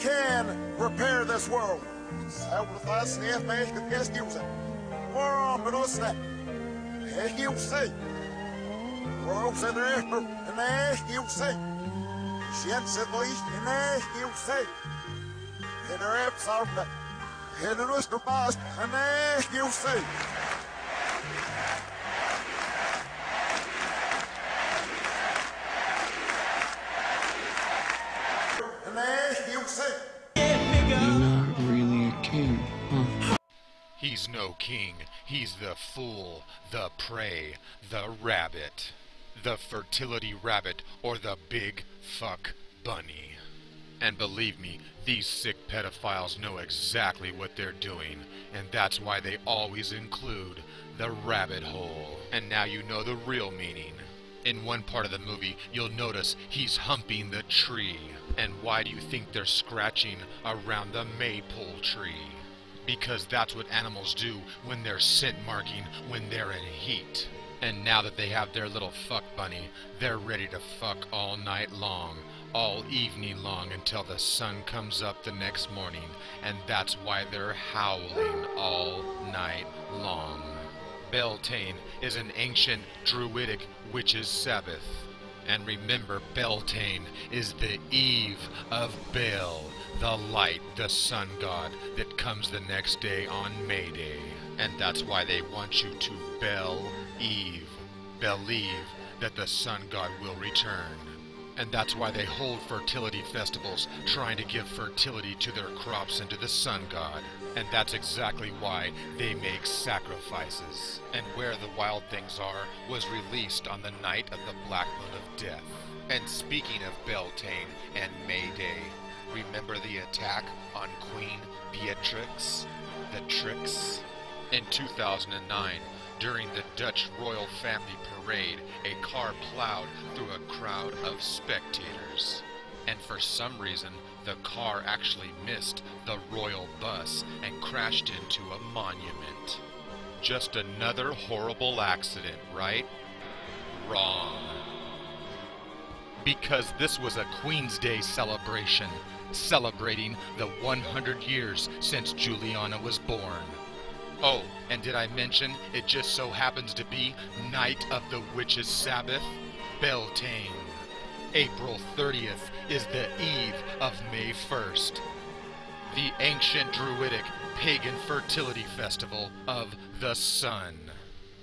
can repair this world. Sacrifice the FH que qu'est-ce qu'il sait. Mais non, c'est est-ce qu'il sait. World said there and est-ce qu'il sait. Chien said least and est-ce qu'il sait. And there is something. And the rest of us and est-ce qu'il sait. And est-ce qu'il sait. You're not really a king, huh? He's no king. He's the fool, the prey, the rabbit. The fertility rabbit, or the big fuck bunny. And believe me, these sick pedophiles know exactly what they're doing, and that's why they always include the rabbit hole. And now you know the real meaning. In one part of the movie, you'll notice he's humping the tree. And why do you think they're scratching around the maypole tree? Because that's what animals do when they're scent marking, when they're in heat. And now that they have their little fuck bunny, they're ready to fuck all night long, all evening long until the sun comes up the next morning. And that's why they're howling all night long. Beltane is an ancient druidic witch's Sabbath. And remember, Beltane is the eve of Bel, the light, the sun god that comes the next day on May Day. And that's why they want you to believe that the sun god will return. And that's why they hold fertility festivals, trying to give fertility to their crops and to the sun god. And that's exactly why they make sacrifices. And Where the Wild Things Are was released on the night of the Black Moon of Death. And speaking of Beltane and May Day, remember the attack on Queen Beatrix? The tricks? In 2009, during the Dutch royal family parade, a car plowed through a crowd of spectators. And for some reason, the car actually missed the royal bus and crashed into a monument. Just another horrible accident, right? Wrong. Because this was a Queen's Day celebration, celebrating the 100 years since Juliana was born. Oh, and did I mention it just so happens to be Night of the Witch's Sabbath? Beltane. April 30th is the eve of May 1st. The ancient druidic pagan fertility festival of the sun.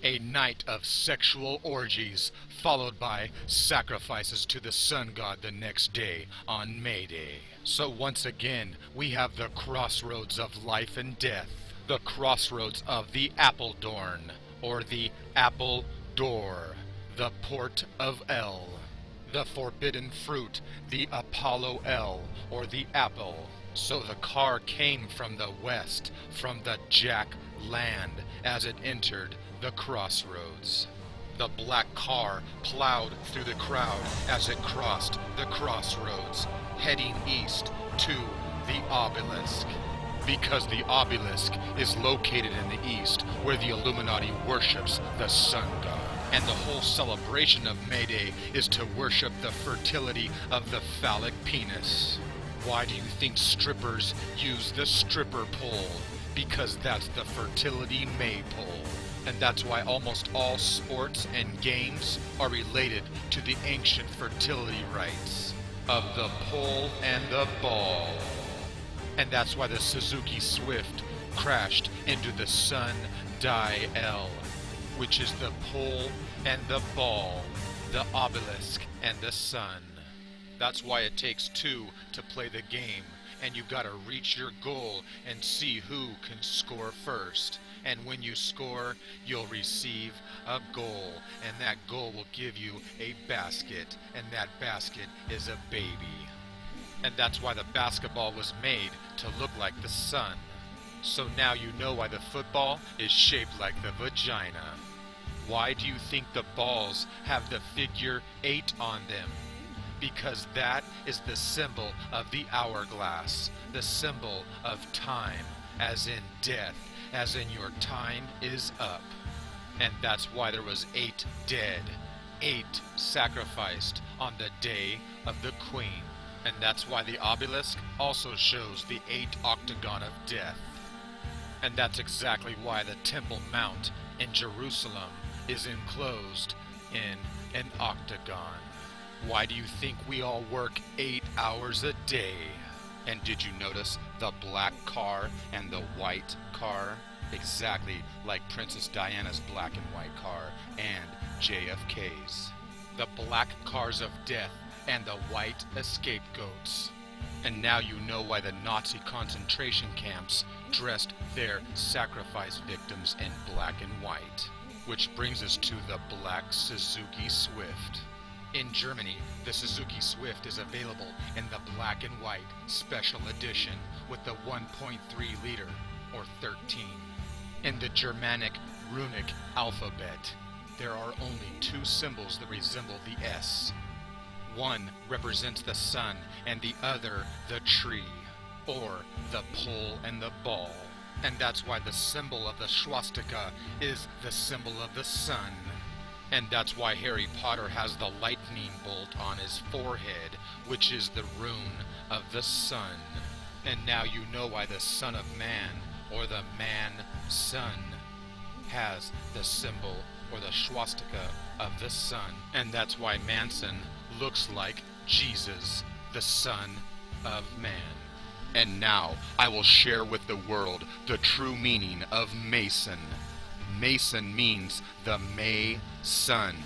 A night of sexual orgies, followed by sacrifices to the sun god the next day on May Day. So once again, we have the crossroads of life and death. The crossroads of the Appledorn, or the Apple Door, the Port of El, the forbidden fruit, the Apollo El, or the apple. So the car came from the west, from the Jack land, as it entered the crossroads. The black car plowed through the crowd as it crossed the crossroads, heading east to the obelisk. Because the obelisk is located in the east, where the Illuminati worships the sun god. And the whole celebration of May Day is to worship the fertility of the phallic penis. Why do you think strippers use the stripper pole? Because that's the fertility maypole. And that's why almost all sports and games are related to the ancient fertility rites of the pole and the ball. And that's why the Suzuki Swift crashed into the Sun Dial, which is the pole and the ball, the obelisk and the sun. That's why it takes two to play the game, and you gotta reach your goal and see who can score first. And when you score, you'll receive a goal, and that goal will give you a basket, and that basket is a baby. And that's why the basketball was made to look like the sun. So now you know why the football is shaped like the vagina. Why do you think the balls have the figure 8 on them? Because that is the symbol of the hourglass, the symbol of time, as in death, as in your time is up. And that's why there was 8 dead, 8 sacrificed on the day of the Queen. And that's why the obelisk also shows the 8 octagon of death. And that's exactly why the Temple Mount in Jerusalem is enclosed in an octagon. Why do you think we all work 8 hours a day? And did you notice the black car and the white car? Exactly like Princess Diana's black and white car and JFK's. The black cars of death and the white scapegoats. And now you know why the Nazi concentration camps dressed their sacrifice victims in black and white. Which brings us to the black Suzuki Swift. In Germany, the Suzuki Swift is available in the black and white special edition with the 1.3 liter, or 13. In the Germanic runic alphabet, there are only 2 symbols that resemble the S. One represents the sun and the other the tree, or the pole and the ball. And that's why the symbol of the swastika is the symbol of the sun. And that's why Harry Potter has the lightning bolt on his forehead, which is the rune of the sun. And now you know why the Son of Man, or the man-son, has the symbol, or the swastika, of the sun. And that's why Manson looks like Jesus, the Son of Man. And now I will share with the world the true meaning of Mason. Mason means the May sun,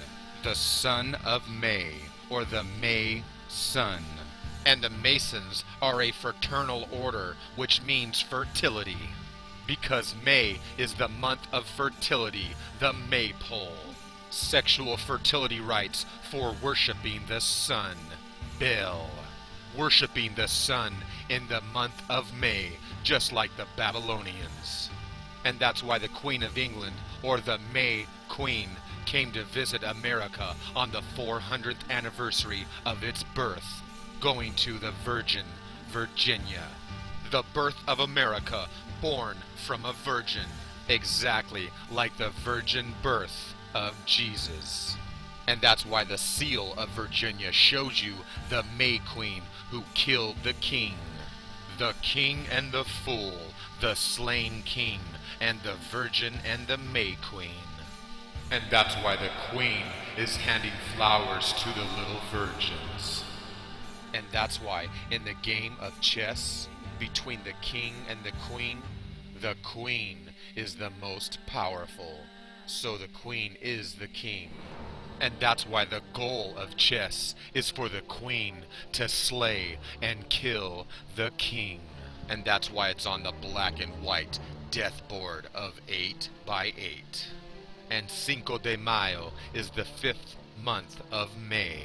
the son of May, or the May sun. And the Masons are a fraternal order, which means fertility. Because May is the month of fertility, the maypole. Sexual fertility rites for worshiping the sun, Bel. Worshipping the sun in the month of May, just like the Babylonians. And that's why the Queen of England, or the May Queen, came to visit America on the 400th anniversary of its birth, going to the Virgin, Virginia. The birth of America, born from a virgin, exactly like the virgin birth of Jesus. And that's why the seal of Virginia shows you the May Queen who killed the king. The king and the fool, the slain king, and the virgin and the May Queen. And that's why the queen is handing flowers to the little virgins. And that's why in the game of chess between the king and the queen is the most powerful. So the queen is the king. And that's why the goal of chess is for the queen to slay and kill the king. And that's why it's on the black and white death board of 8 by 8. And Cinco de Mayo is the 5th month of May.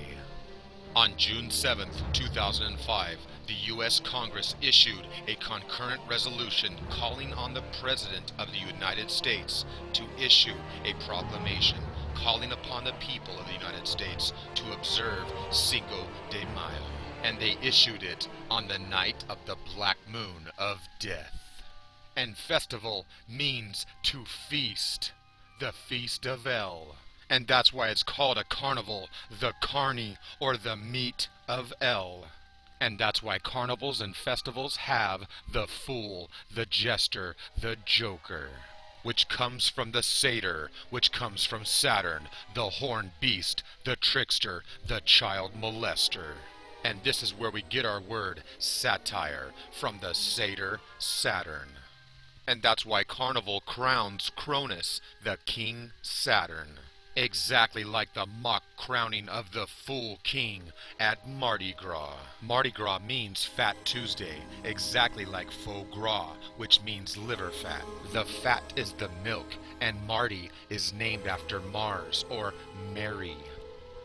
On June 7th, 2005, the U.S. Congress issued a concurrent resolution calling on the President of the United States to issue a proclamation calling upon the people of the United States to observe Cinco de Mayo. And they issued it on the night of the black moon of death. And festival means to feast, the Feast of El. And that's why it's called a carnival, the carny, or the meat of El. And that's why carnivals and festivals have the fool, the jester, the joker, which comes from the satyr, which comes from Saturn, the horned beast, the trickster, the child molester. And this is where we get our word satire, from the satyr Saturn. And that's why Carnival crowns Cronus, the King Saturn. Exactly like the mock crowning of the Fool King at Mardi Gras. Mardi Gras means Fat Tuesday, exactly like foie gras, which means liver fat. The fat is the milk, and Mardi is named after Mars, or Mary.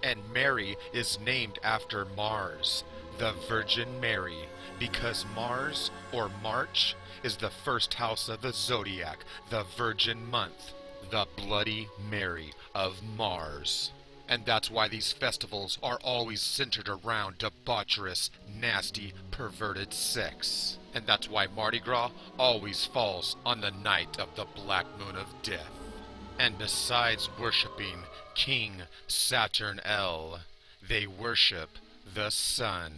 And Mary is named after Mars, the Virgin Mary, because Mars, or March, is the first house of the zodiac, the Virgin month, the Bloody Mary of Mars. And that's why these festivals are always centered around debaucherous, nasty, perverted sex. And that's why Mardi Gras always falls on the night of the black moon of death. And besides worshiping King Saturn El, they worship the sun.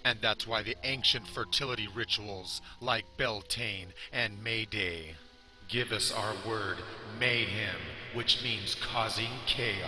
And that's why the ancient fertility rituals like Beltane and Mayday give us our word mayhem, which means causing chaos.